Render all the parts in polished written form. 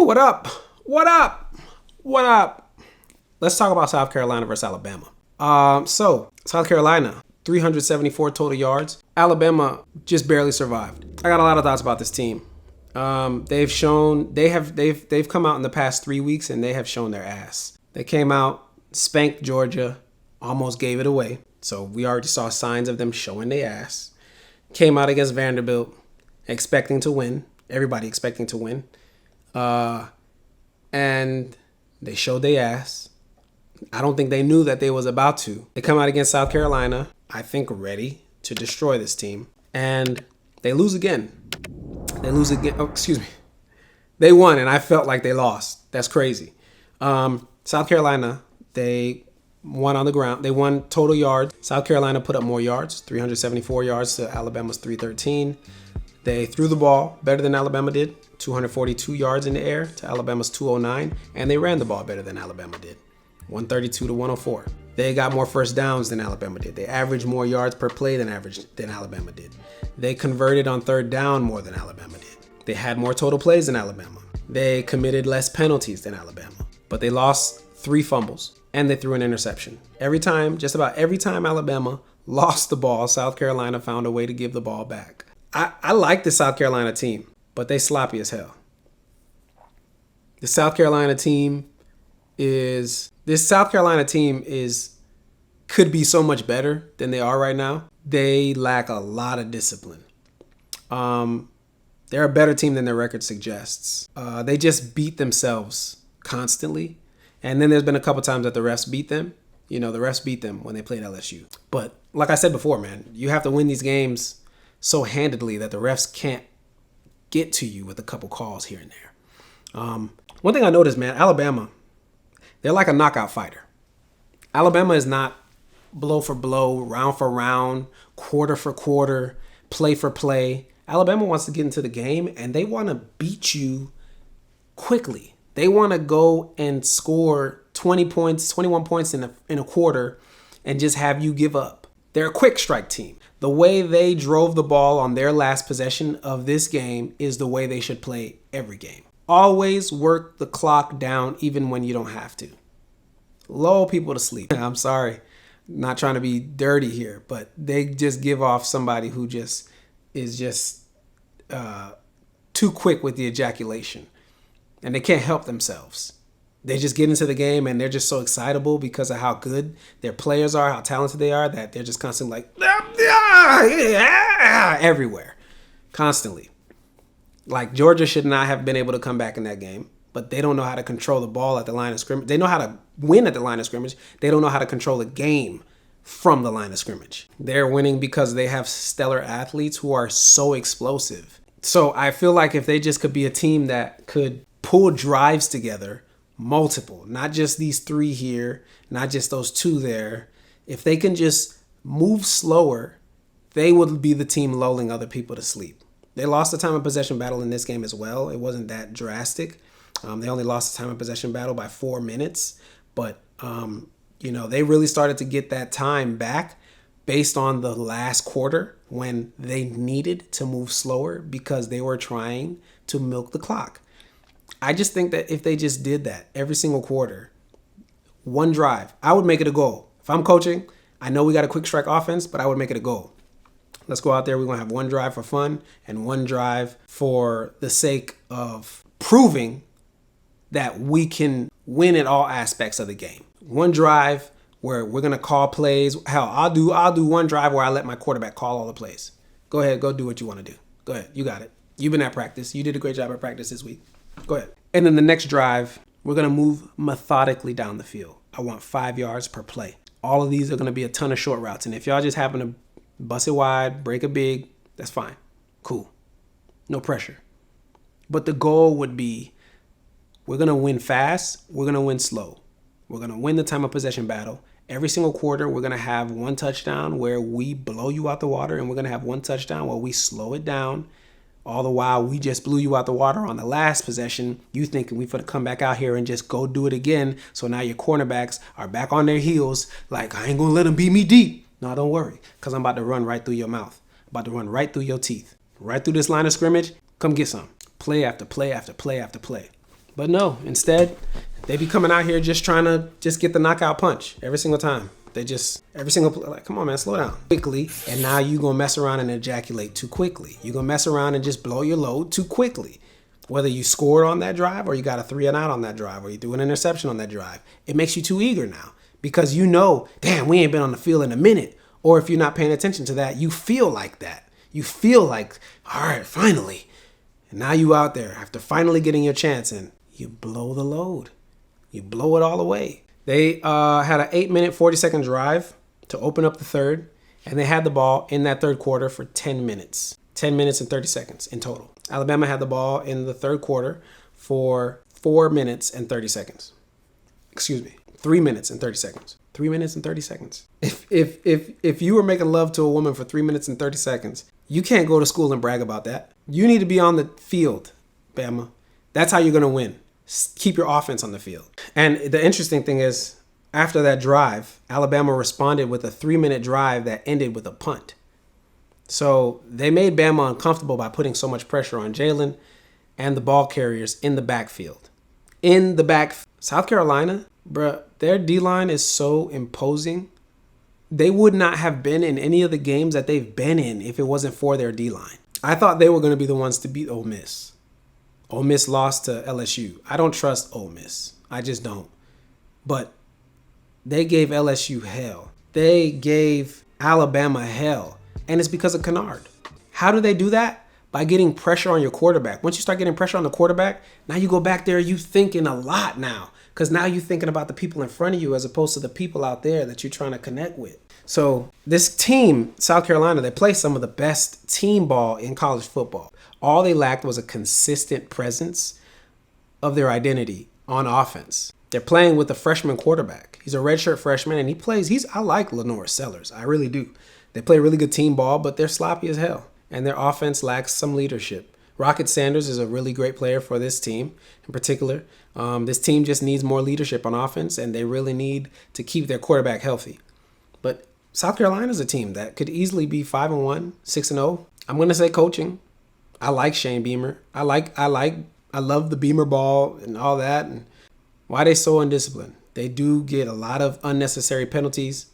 Woo, what up? What up? What up? Let's talk about South Carolina versus Alabama. So South Carolina, 374 total yards. Alabama just barely survived. I got a lot of thoughts about this team. They've come out in the past 3 weeks and they have shown their ass. They came out, spanked Georgia, almost gave it away. So we already saw signs of them showing their ass. Came out against Vanderbilt, expecting to win. Everybody expecting to win. And they showed their ass. I don't think they knew that they was about to. They come out against South Carolina, I think ready to destroy this team. And they lose again. They won, and I felt like they lost. That's crazy. South Carolina, they won on the ground. They won total yards. South Carolina put up more yards, 374 yards to Alabama's 313. They threw the ball better than Alabama did, 242 yards in the air to Alabama's 209. And they ran the ball better than Alabama did, 132 to 104. They got more first downs than Alabama did. They averaged more yards per play than Alabama did. They converted on third down more than Alabama did. They had more total plays than Alabama. They committed less penalties than Alabama. But they lost 3 fumbles and they threw an interception. Just about every time Alabama lost the ball, South Carolina found a way to give the ball back. I like the South Carolina team, but they sloppy as hell. The South Carolina team could be so much better than they are right now. They lack a lot of discipline. They're a better team than their record suggests. They just beat themselves constantly. And then there's been a couple times that the refs beat them. The refs beat them when they played LSU. But like I said before, man, you have to win these games so handedly that the refs can't get to you with a couple calls here and there. One thing I noticed, man, Alabama, they're like a knockout fighter. Alabama is not blow for blow, round for round, quarter for quarter, play for play. Alabama wants to get into the game and they want to beat you quickly. They want to go and score 20 points, 21 points in a quarter and just have you give up. They're a quick strike team. The way they drove the ball on their last possession of this game is the way they should play every game. Always work the clock down even when you don't have to. Lull people to sleep. I'm sorry, not trying to be dirty here, but they just give off somebody who just is too quick with the ejaculation. And they can't help themselves. They just get into the game and they're just so excitable because of how good their players are, how talented they are, that they're just constantly like everywhere, constantly. Like Georgia should not have been able to come back in that game, but they don't know how to control the ball at the line of scrimmage. They know how to win at the line of scrimmage. They don't know how to control the game from the line of scrimmage. They're winning because they have stellar athletes who are so explosive. So I feel like if they just could be a team that could pull drives together, multiple, not just these 3 here, not just those 2 there. If they can just move slower, they would be the team lulling other people to sleep. They lost the time of possession battle in this game as well. It wasn't that drastic. They only lost the time of possession battle by 4 minutes. But, they really started to get that time back based on the last quarter when they needed to move slower because they were trying to milk the clock. I just think that if they just did that every single quarter, one drive, I would make it a goal. If I'm coaching, I know we got a quick strike offense, but I would make it a goal. Let's go out there. We're going to have one drive for fun and one drive for the sake of proving that we can win in all aspects of the game. One drive where we're going to call plays. Hell, I'll do one drive where I let my quarterback call all the plays. Go ahead. Go do what you want to do. Go ahead. You got it. You've been at practice. You did a great job at practice this week. Go ahead. And then the next drive, we're going to move methodically down the field. I want 5 yards per play. All of these are going to be a ton of short routes. And if y'all just happen to bust it wide, break a big, that's fine. Cool. No pressure. But the goal would be, we're going to win fast. We're going to win slow. We're going to win the time of possession battle. Every single quarter, we're going to have one touchdown where we blow you out the water. And we're going to have one touchdown where we slow it down. All the while, we just blew you out the water on the last possession. You thinking we finna come back out here and just go do it again. So now your cornerbacks are back on their heels like, I ain't gonna let them beat me deep. No, don't worry, because I'm about to run right through your mouth. About to run right through your teeth. Right through this line of scrimmage. Come get some. Play after play after play after play. But no, instead, they be coming out here just trying to just get the knockout punch every single time. They just, every single, like, come on, man, slow down. Quickly, and now you going to mess around and ejaculate too quickly. You're going to mess around and just blow your load too quickly. Whether you scored on that drive or you got a 3 and out on that drive or you threw an interception on that drive, it makes you too eager now because you know, damn, we ain't been on the field in a minute. Or if you're not paying attention to that, you feel like that. You feel like, all right, finally. And now you out there after finally getting your chance and you blow the load. You blow it all away. They had an 8-minute, 40-second drive to open up the third, and they had the ball in that third quarter for 10 minutes. 10 minutes and 30 seconds in total. Alabama had the ball in the third quarter for 4 minutes and 30 seconds. Excuse me, 3 minutes and 30 seconds. 3 minutes and 30 seconds. If you were making love to a woman for 3 minutes and 30 seconds, you can't go to school and brag about that. You need to be on the field, Bama. That's how you're going to win. Keep your offense on the field. And the interesting thing is, after that drive, Alabama responded with a 3-minute drive that ended with a punt. So they made Bama uncomfortable by putting so much pressure on Jalen and the ball carriers in the backfield. South Carolina, bruh, their D-line is so imposing. They would not have been in any of the games that they've been in if it wasn't for their D-line. I thought they were going to be the ones to beat Ole Miss. Ole Miss lost to LSU. I don't trust Ole Miss. I just don't. But they gave LSU hell. They gave Alabama hell. And it's because of Kennard. How do they do that? By getting pressure on your quarterback. Once you start getting pressure on the quarterback, now you go back there, you thinking a lot now. Because now you're thinking about the people in front of you as opposed to the people out there that you're trying to connect with. So this team, South Carolina, they play some of the best team ball in college football. All they lacked was a consistent presence of their identity on offense. They're playing with a freshman quarterback. He's a redshirt freshman, and I like Lenore Sellers. I really do. They play really good team ball, but they're sloppy as hell. And their offense lacks some leadership. Rocket Sanders is a really great player for this team in particular. This team just needs more leadership on offense, and they really need to keep their quarterback healthy. But South Carolina is a team that could easily be 5-1, 6-0. I'm going to say coaching. I like Shane Beamer. I love the Beamer ball and all that. And why are they so undisciplined? They do get a lot of unnecessary penalties,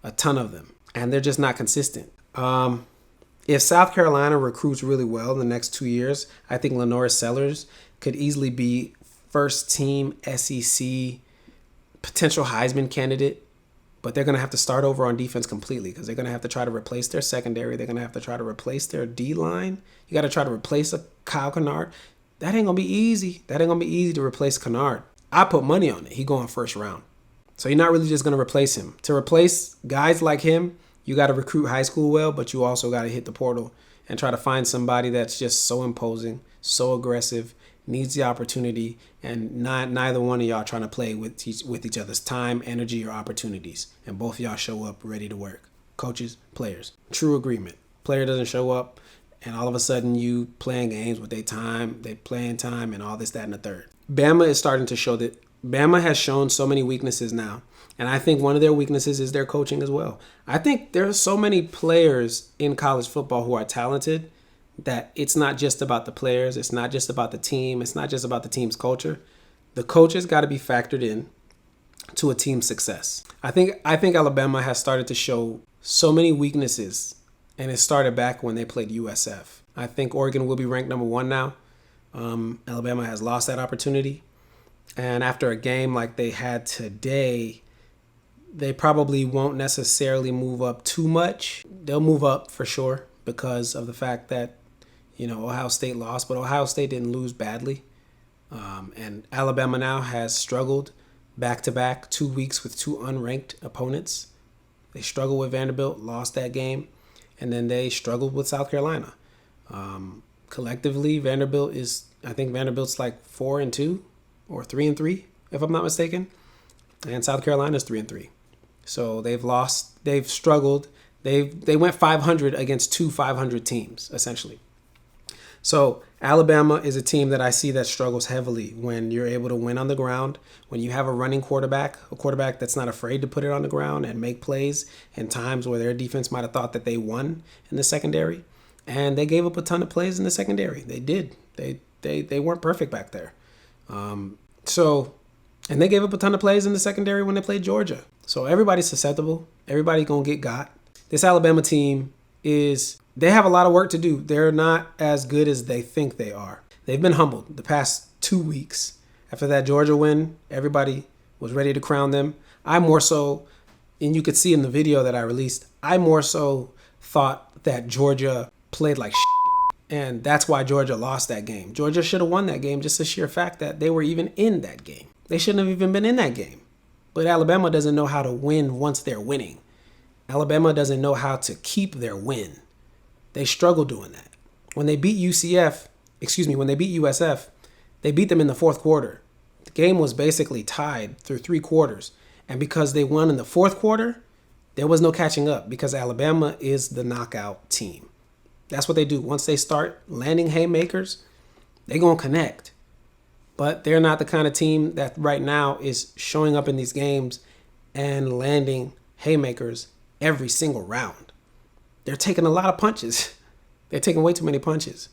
a ton of them, and they're just not consistent. If South Carolina recruits really well in the next 2 years, I think Lenore Sellers could easily be first team SEC potential Heisman candidate, but they're going to have to start over on defense completely because they're going to have to try to replace their secondary. They're going to have to try to replace their D-line. You got to try to replace a Kyle Kennard. That ain't going to be easy. That ain't going to be easy to replace Kennard. I put money on it. He going first round. So you're not really just going to replace him. To replace guys like him, you got to recruit high school well, but you also got to hit the portal and try to find somebody that's just so imposing, so aggressive, needs the opportunity, and neither one of y'all trying to play with each other's time, energy, or opportunities. And both of y'all show up ready to work. Coaches, players. True agreement. Player doesn't show up, and all of a sudden you playing games with their time, they playing time, and all this, that, and the third. Bama is starting to show that. Bama has shown so many weaknesses now. And I think one of their weaknesses is their coaching as well. I think there are so many players in college football who are talented that it's not just about the players. It's not just about the team. It's not just about the team's culture. The coaches got to be factored in to a team's success. I think Alabama has started to show so many weaknesses, and it started back when they played USF. I think Oregon will be ranked number 1 now. Alabama has lost that opportunity. And after a game like they had today, they probably won't necessarily move up too much. They'll move up for sure because of the fact that, Ohio State lost, but Ohio State didn't lose badly. And Alabama now has struggled back-to-back 2 weeks with 2 unranked opponents. They struggled with Vanderbilt, lost that game, and then they struggled with South Carolina. Collectively, Vanderbilt's like 4-2 or 3-3, if I'm not mistaken. And South Carolina's 3-3. So they've struggled. They went 500 against 2 500 teams, essentially. So Alabama is a team that I see that struggles heavily when you're able to win on the ground, when you have a running quarterback, a quarterback that's not afraid to put it on the ground and make plays in times where their defense might have thought that they won in the secondary. And they gave up a ton of plays in the secondary. They did. They weren't perfect back there. And they gave up a ton of plays in the secondary when they played Georgia. So everybody's susceptible. Everybody gonna get got. This Alabama team they have a lot of work to do. They're not as good as they think they are. They've been humbled the past 2 weeks. After that Georgia win, everybody was ready to crown them. I more so, and you could see in the video that I released, I more so thought that Georgia played like shit. And that's why Georgia lost that game. Georgia should have won that game, just the sheer fact that they were even in that game. They shouldn't have even been in that game. But Alabama doesn't know how to win once they're winning. Alabama doesn't know how to keep their win. They struggle doing that. When they beat USF, they beat them in the fourth quarter. The game was basically tied through 3 quarters. And because they won in the fourth quarter, there was no catching up because Alabama is the knockout team. That's what they do. Once they start landing haymakers, they're going to connect. But they're not the kind of team that right now is showing up in these games and landing haymakers every single round. They're taking a lot of punches. They're taking way too many punches.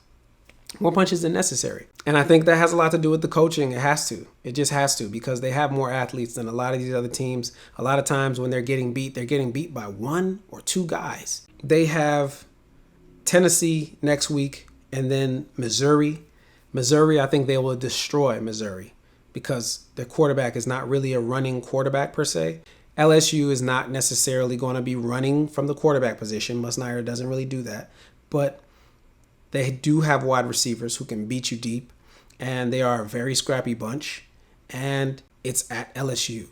More punches than necessary. And I think that has a lot to do with the coaching. It has to. It just has to because they have more athletes than a lot of these other teams. A lot of times when they're getting beat by 1 or 2 guys. They have Tennessee next week and then Missouri. Missouri, I think they will destroy Missouri because their quarterback is not really a running quarterback per se. LSU is not necessarily going to be running from the quarterback position. Musnair doesn't really do that. But they do have wide receivers who can beat you deep. And they are a very scrappy bunch. And it's at LSU.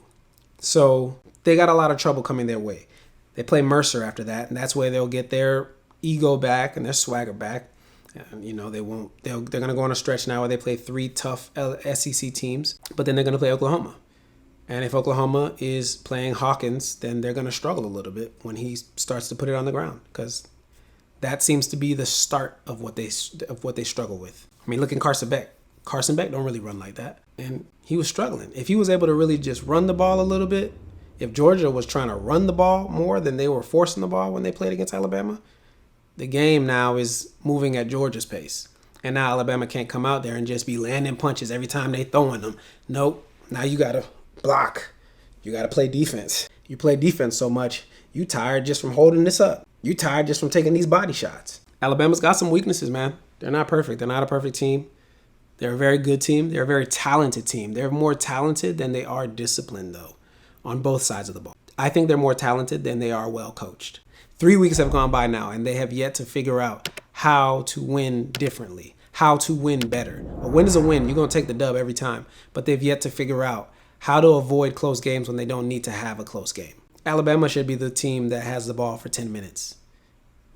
So they got a lot of trouble coming their way. They play Mercer after that. And that's where they'll get their ego back and their swagger back. And, they're going to go on a stretch now where they play 3 tough SEC teams. But then they're going to play Oklahoma. And if Oklahoma is playing Hawkins, then they're going to struggle a little bit when he starts to put it on the ground because that seems to be the start of what they struggle with. I mean, look at Carson Beck. Carson Beck don't really run like that. And he was struggling. If he was able to really just run the ball a little bit, if Georgia was trying to run the ball more than they were forcing the ball when they played against Alabama, the game now is moving at Georgia's pace. And now Alabama can't come out there and just be landing punches every time they throwing them. Nope. Now you got to block. You got to play defense. You play defense so much, you tired just from holding this up. You tired just from taking these body shots. Alabama's got some weaknesses, man. They're not perfect. They're not a perfect team. They're a very good team. They're a very talented team. They're more talented than they are disciplined, though, on both sides of the ball. I think they're more talented than they are well coached. 3 weeks have gone by now, and they have yet to figure out how to win differently, how to win better. A win is a win. You're going to take the dub every time, but they've yet to figure out how to avoid close games when they don't need to have a close game. Alabama should be the team that has the ball for 10 minutes.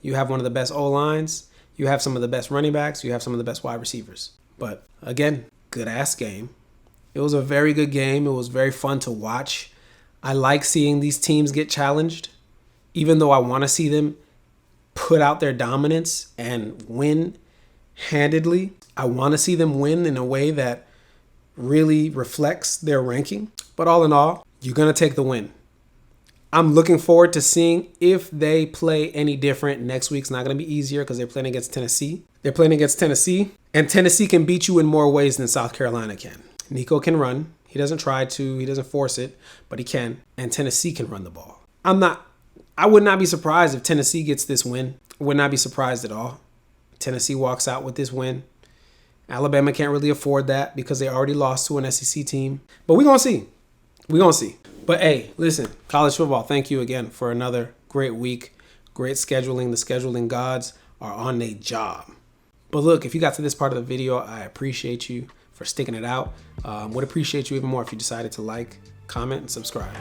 You have one of the best O-lines. You have some of the best running backs. You have some of the best wide receivers. But again, good-ass game. It was a very good game. It was very fun to watch. I like seeing these teams get challenged, even though I want to see them put out their dominance and win handedly. I want to see them win in a way that really reflects their ranking. But all in all, you're going to take the win. I'm looking forward to seeing if they play any different. Next week's not going to be easier because they're playing against Tennessee. And Tennessee can beat you in more ways than South Carolina can. Nico can run. He doesn't try to. He doesn't force it, but he can. And Tennessee can run the ball. I would not be surprised if Tennessee gets this win. I would not be surprised at all. Tennessee walks out with this win. Alabama can't really afford that because they already lost to an SEC team. But we're going to see. We're going to see. But hey, listen, college football, thank you again for another great week. Great scheduling. The scheduling gods are on their job. But look, if you got to this part of the video, I appreciate you for sticking it out. Would appreciate you even more if you decided to like, comment, and subscribe.